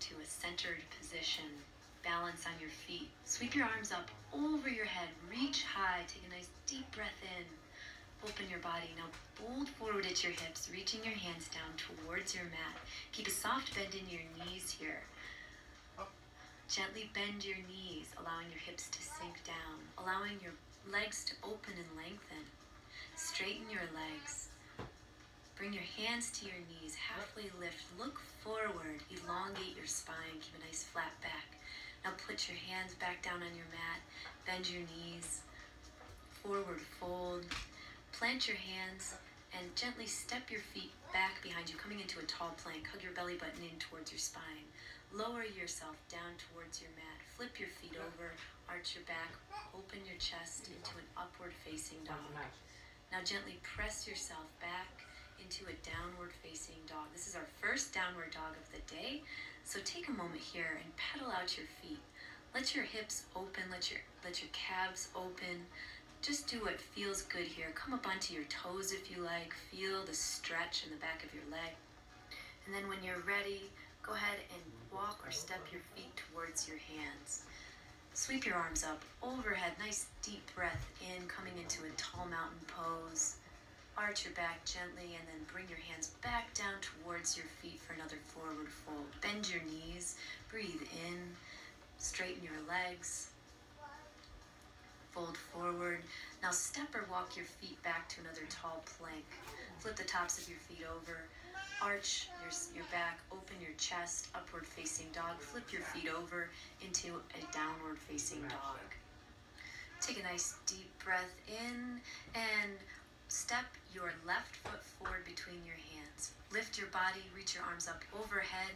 into a centered position. Balance on your feet. Sweep your arms up over your head. Reach high. Take a nice deep breath in. Open your body. Now fold forward at your hips, reaching your hands down towards your mat. Keep a soft bend in your knees here. Gently bend your knees, allowing your hips to sink down, allowing your legs to open and lengthen. Straighten your legs. Bring your hands to your knees, halfway lift, look forward, elongate your spine, keep a nice flat back. Now put your hands back down on your mat, bend your knees, forward fold, plant your hands, and gently step your feet back behind you, coming into a tall plank. Hug your belly button in towards your spine. Lower yourself down towards your mat. Flip your feet over, arch your back, open your chest into an upward facing dog. Now gently press yourself back into a downward facing dog. This is our first downward dog of the day. So take a moment here and pedal out your feet. Let your hips open, let your calves open. Just do what feels good here. Come up onto your toes if you like. Feel the stretch in the back of your leg. And then when you're ready, go ahead and walk or step your feet towards your hands. Sweep your arms up overhead. Nice deep breath in, coming into a tall mountain pose. Arch your back gently and then bring your hands back down towards your feet for another forward fold. Bend your knees, breathe in, straighten your legs, fold forward. Now step or walk your feet back to another tall plank. Flip the tops of your feet over, arch your back, open your chest, upward facing dog. Flip your feet over into a downward facing dog. Take a nice deep breath in and step your left foot forward between your hands. Lift your body, reach your arms up overhead,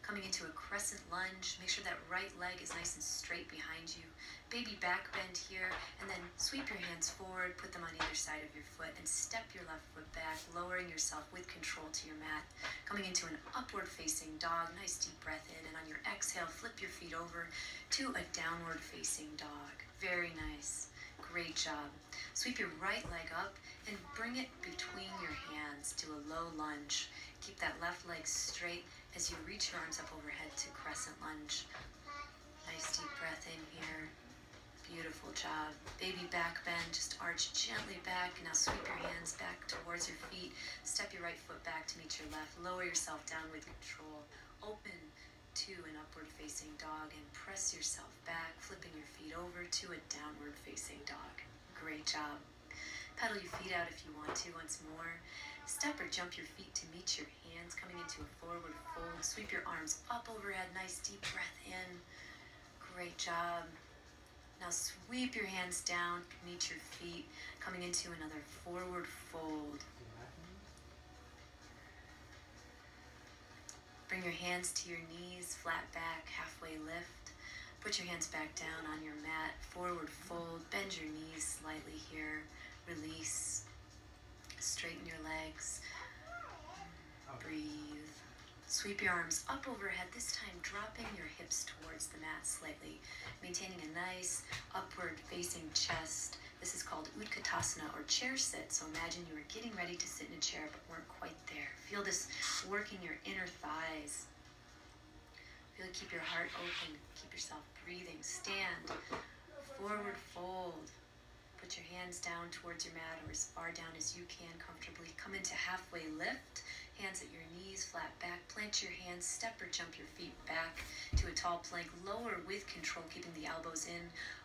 coming into a crescent lunge. Make sure that right leg is nice and straight behind you. Baby back bend here, and then sweep your hands forward, put them on either side of your foot, and step your left foot back, lowering yourself with control to your mat. Coming into an upward facing dog, nice deep breath in, and on your exhale, flip your feet over to a downward facing dog. Very nice. Great job. Sweep your right leg up and bring it between your hands to a low lunge. Keep that left leg straight as you reach your arms up overhead to crescent lunge. Nice deep breath in here. Beautiful job. Baby back bend, just arch gently back. Now sweep your hands back towards your feet. Step your right foot back to meet your left. Lower yourself down with control. Open to an upward facing dog and press yourself back, flipping your feet over to a downward facing dog. Great job. Pedal your feet out if you want to once more. Step or jump your feet to meet your hands, coming into a forward fold. Sweep your arms up overhead. Nice deep breath in. Great job. Now sweep your hands down, meet your feet, coming into another forward fold. Bring your hands to your knees, flat back, halfway lift. Put your hands back down on your mat, forward fold. Bend your knees slightly here. Release. Straighten your legs. Breathe. Sweep your arms up overhead, this time dropping your hips towards the mat slightly, maintaining a nice upward facing chest. This is called Utkatasana or chair sit. So imagine you were getting ready to sit in a chair but weren't quite there. Feel this working your inner thighs. Feel, keep your heart open, keep yourself breathing. Stand, forward fold. Put your hands down towards your mat or as far down as you can comfortably. Come into halfway lift. Hands at your knees, flat back. Plant your hands, step or jump your feet back to a tall plank. Lower with control, keeping the elbows in.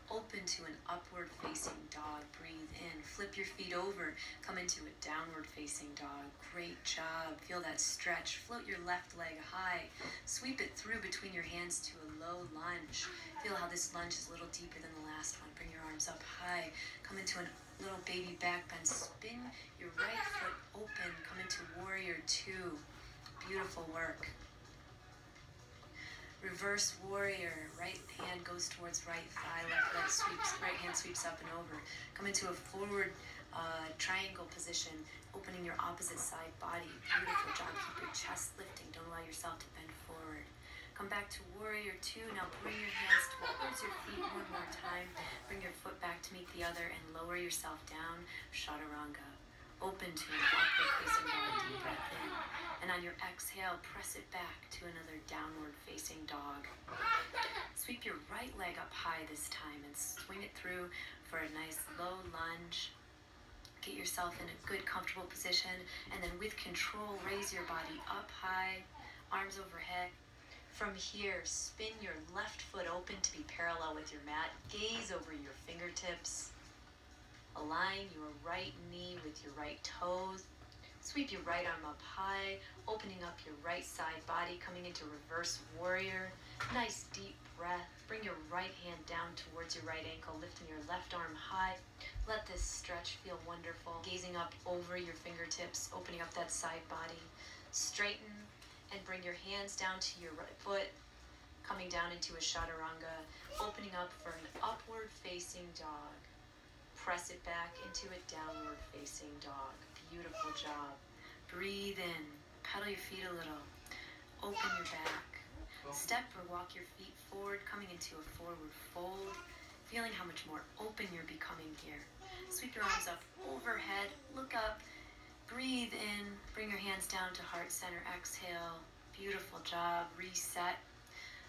Open to an upward facing dog. Breathe in. Flip your feet over. Come into a downward facing dog. Great job. Feel that stretch. Float your left leg high. Sweep it through between your hands to a low lunge. Feel how this lunge is a little deeper than the last one. Bring your arms up high. Come into a little baby back bend. Spin your right foot open. Come into warrior two. Beautiful work. Reverse warrior. Right hand goes towards right thigh. Left leg sweeps. Right hand sweeps up and over. Come into a forward triangle position. Opening your opposite side body. Beautiful job. Keep your chest lifting. Don't allow yourself to bend forward. Come back to warrior two. Now bring your hands towards your feet one more time. Bring your foot back to meet the other and lower yourself down. Chaturanga. Open to an upward facing dog. Deep breath in. And on your exhale, press it back to another downward facing dog. Sweep your right leg up high this time and swing it through for a nice low lunge. Get yourself in a good, comfortable position, and then with control, raise your body up high, arms overhead. From here, spin your left foot open to be parallel with your mat. Gaze over your fingertips. Align your right knee with your right toes. Sweep your right arm up high, opening up your right side body, coming into reverse warrior. Nice deep breath. Bring your right hand down towards your right ankle, lifting your left arm high. Let this stretch feel wonderful. Gazing up over your fingertips, opening up that side body. Straighten and bring your hands down to your right foot, coming down into a chaturanga, opening up for an upward facing dog. Press it back into a downward facing dog. Beautiful job. Breathe in. Pedal your feet a little. Open your back. Step or walk your feet forward, coming into a forward fold. Feeling how much more open you're becoming here. Sweep your arms up overhead. Look up. Breathe in. Bring your hands down to heart center. Exhale. Beautiful job. Reset.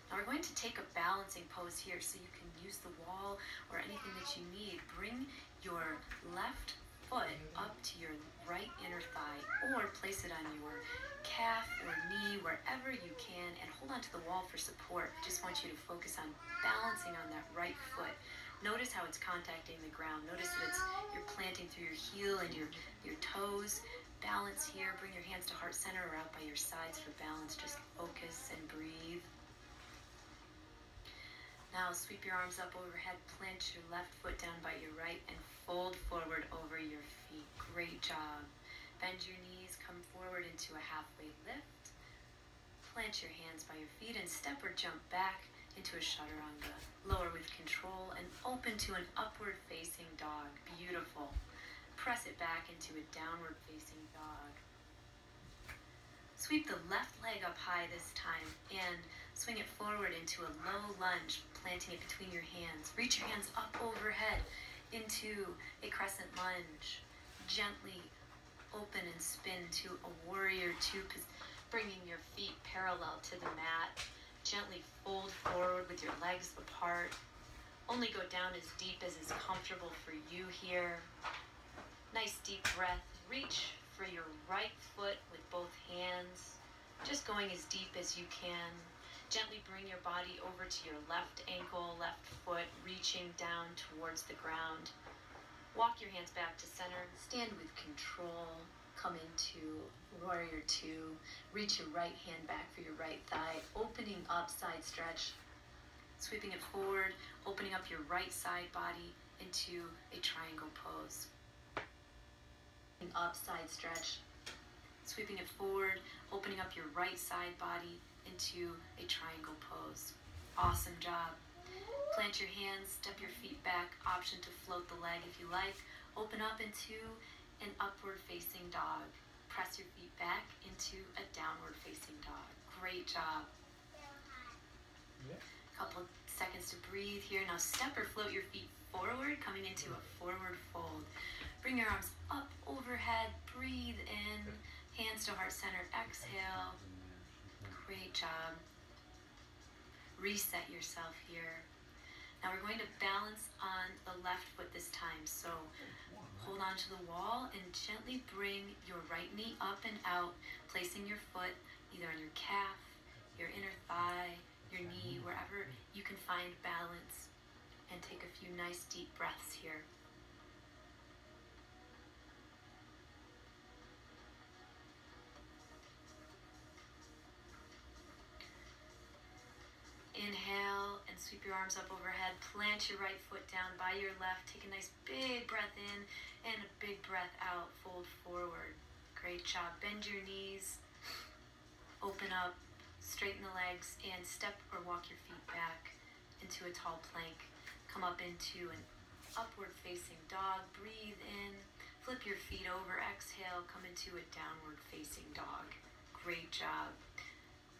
Now we're going to take a balancing pose here so you can use the wall or anything that you need. Bring your left foot up to your right inner thigh or place it on your calf or knee, wherever you can, and hold on to the wall for support. I just want you to focus on balancing on that right foot. Notice how it's contacting the ground. Notice that you're planting through your heel and your toes. Balance here. Bring your hands to heart center or out by your sides for balance. Just focus and breathe. Now sweep your arms up overhead, plant your left foot down by your right, and fold forward over your feet. Great job. Bend your knees, come forward into a halfway lift. Plant your hands by your feet and step or jump back into a chaturanga. Lower with control and open to an upward facing dog. Beautiful. Press it back into a downward facing dog. Sweep the left leg up high this time and swing it forward into a low lunge, planting it between your hands. Reach your hands up overhead into a crescent lunge. Gently open and spin to a warrior two, bringing your feet parallel to the mat. Gently fold forward with your legs apart. Only go down as deep as is comfortable for you here. Nice deep breath. Reach for your right foot with both hands, just going as deep as you can. Gently bring your body over to your left ankle, left foot, reaching down towards the ground. Walk your hands back to center. Stand with control. Come into warrior two. Reach your right hand back for your right thigh, opening up side stretch. Sweeping it forward, opening up your right side body into a triangle pose. Up side stretch, sweeping it forward, opening up your right side body into a triangle pose. Awesome job. Plant your hands, step your feet back, option to float the leg if you like. Open up into an upward facing dog. Press your feet back into a downward facing dog. Great job. Couple seconds to breathe here. Now step or float your feet forward, coming into a forward fold. Bring your arms up overhead, breathe in, hands to heart center, exhale. Great job. Reset yourself here. Now we're going to balance on the left foot this time. So hold on to the wall and gently bring your right knee up and out, placing your foot either on your calf, your inner thigh, your knee, wherever you can find balance. And take a few nice deep breaths here. Inhale and sweep your arms up overhead. Plant your right foot down by your left. Take a nice big breath in and a big breath out. Fold forward. Great job. Bend your knees. Open up. Straighten the legs and step or walk your feet back into a tall plank. Come up into an upward facing dog. Breathe in. Flip your feet over. Exhale. Come into a downward facing dog. Great job.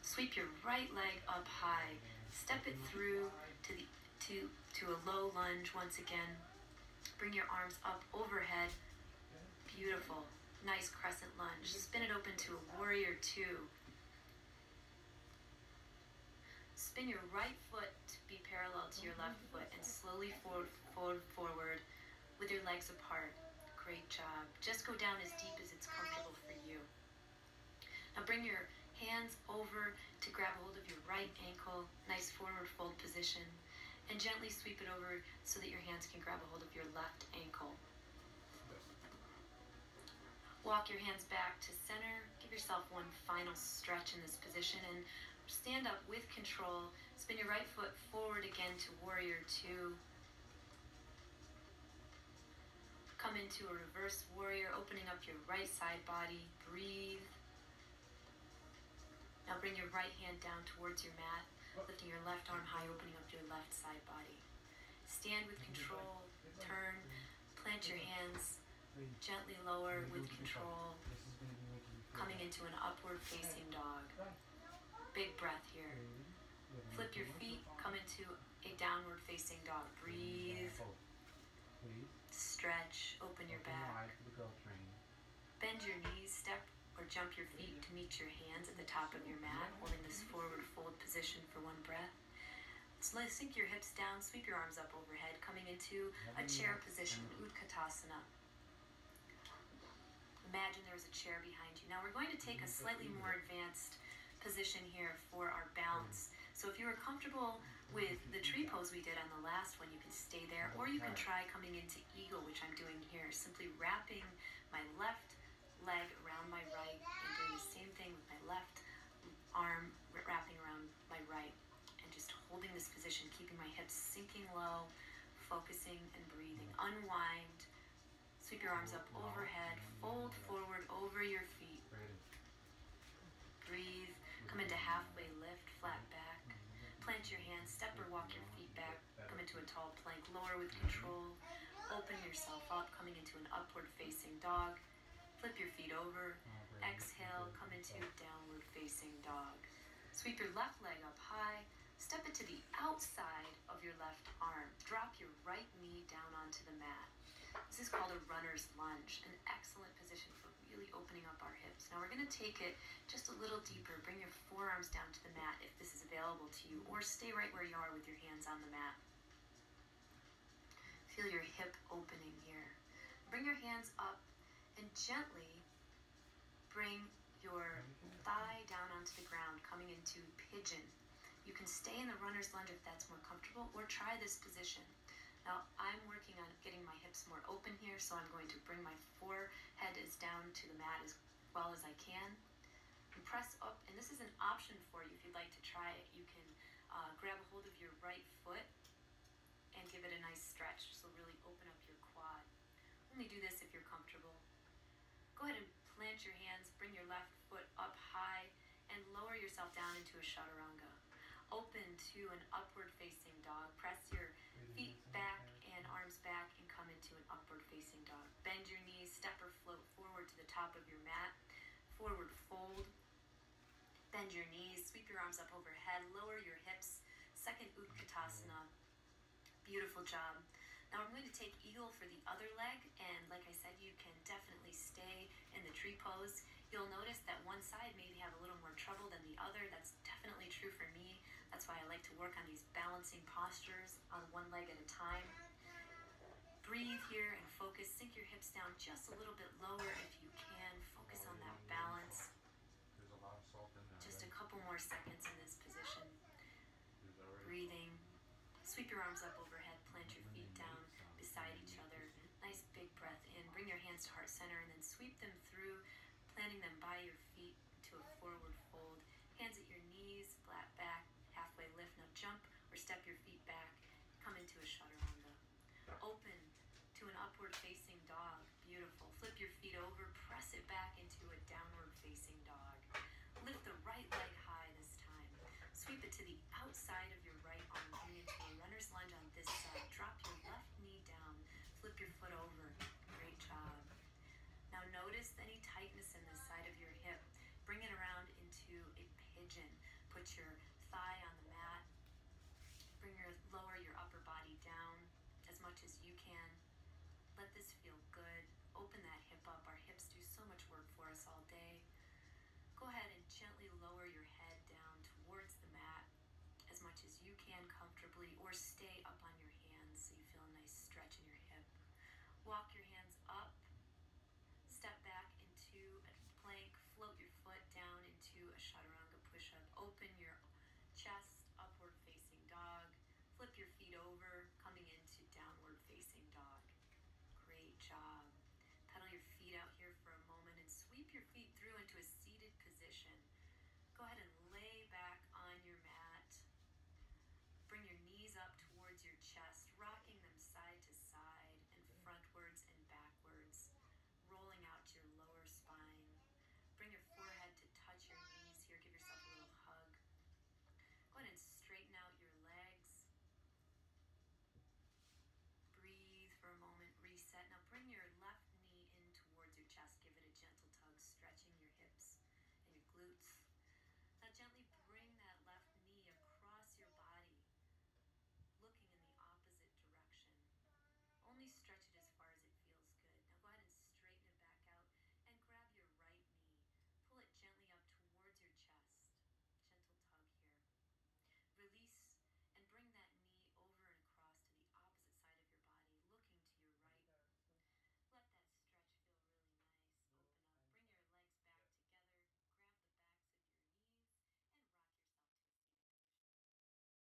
Sweep your right leg up high. Step it through to a low lunge once again. Bring your arms up overhead. Beautiful. Nice crescent lunge. Spin it open to a warrior two. Spin your right foot be parallel to your left foot and slowly forward with your legs apart. Great job. Just go down as deep as it's comfortable for you. Now bring your hands over to grab hold of your right ankle, nice forward fold position, and gently sweep it over so that your hands can grab a hold of your left ankle. Walk your hands back to center. Give yourself one final stretch in this position and stand up with control. Spin your right foot forward again to warrior two. Come into a reverse warrior, opening up your right side body. Breathe. Now bring your right hand down towards your mat, lifting your left arm high, opening up your left side body. Stand with control, turn, plant your hands, gently lower with control, coming into an upward facing dog. Big breath here. Flip your feet, come into a downward facing dog. Breathe, stretch, open your back. Bend your knees, step or jump your feet to meet your hands at the top of your mat, holding this forward fold position for one breath. So let's sink your hips down, sweep your arms up overhead, coming into a chair position, Utkatasana. Imagine there's a chair behind you. Now we're going to take a slightly more advanced position here for our balance. So if you are comfortable with the tree pose we did on the last one, you can stay there, or you can try coming into eagle, which I'm doing here, simply wrapping my left leg around my right and doing the same thing with my left arm wrapping around my right, and just holding this position, keeping my hips sinking low, focusing and breathing. Unwind, sweep your arms up overhead, fold forward over your feet. Breathe, come into halfway lift, flat back. Plant your hands, step or walk your feet back, come into a tall plank, lower with control. Open yourself up, coming into an upward facing dog. Flip your feet over, exhale, come into downward facing dog. Sweep your left leg up high, step it to the outside of your left arm. Drop your right knee down onto the mat. This is called a runner's lunge, an excellent position for really opening up our hips. Now we're going to take it just a little deeper. Bring your forearms down to the mat if this is available to you, or stay right where you are with your hands on the mat. Feel your hip opening here. Bring your hands up and gently bring your thigh down onto the ground, coming into pigeon. You can stay in the runner's lunge if that's more comfortable, or try this position. Now, I'm working on getting my hips more open here, so I'm going to bring my forehead down to the mat as well as I can. And press up, and this is an option for you if you'd like to try it. You can grab a hold of your right foot and give it a nice stretch, so really open up your quad. Only do this if you're comfortable. Go ahead and plant your hands, bring your left foot up high, and lower yourself down into a chaturanga. Open to an upward facing dog. Press your feet back and arms back and come into an upward facing dog. Bend your knees, step or float forward to the top of your mat. Forward fold. Bend your knees, sweep your arms up overhead, lower your hips. Second Utkatasana. Beautiful job. Now we're going to take eagle for the other leg, and like I said, you can definitely stay in the tree pose. You'll notice that one side maybe have a little more trouble than the other. That's definitely true for me. That's why I like to work on these balancing postures on one leg at a time. Breathe here and focus. Sink your hips down just a little bit lower if you can. Focus on that balance. Just a couple more seconds in this position. Breathing. Sweep your arms up overhead, plant your feet down beside each other. Nice big breath in. Bring your hands to heart center and then sweep them through, planting them by your feet to a forward fold. Hands at your knees, flat back, halfway lift. Now jump or step your feet back. Come into a chaturanga. Open to an upward facing dog. Beautiful. Flip your feet over, press it back into a downward facing dog. Lift the right leg high this time. Sweep it to the outside of your right arm, coming into a runner's lunge on this side. Drop your left knee down. Flip your foot over. Great job. Now notice any tightness in the side of your hip. Bring it around into a pigeon. Put your thigh on the mat. Lower your upper body down as much as you can. Let this feel good. Open that hip up. Our hips do so much work for us all day. Go ahead and gently lower your head down towards the mat as much as you can comfortably. comfortably, or stay up on your hands so you feel a nice stretch in your hip. Walk your hands up, step back into a plank, float your foot down into a chaturanga push-up. Open your chest, upward facing dog. Flip your feet over, coming into downward facing dog. Great job. Pedal your feet out here for a moment and sweep your feet through into a seated position. Go ahead and lay back on your mat. Bring your knees up towards your chest, rocking them side to side and frontwards and backwards, rolling out your lower spine. Bring your forehead to touch your knees here. Give yourself a little hug. Go ahead and straighten out your legs. Breathe for a moment, reset. Now bring your left knee in towards your chest. Give it a gentle tug, stretching your hips and your glutes. Now gently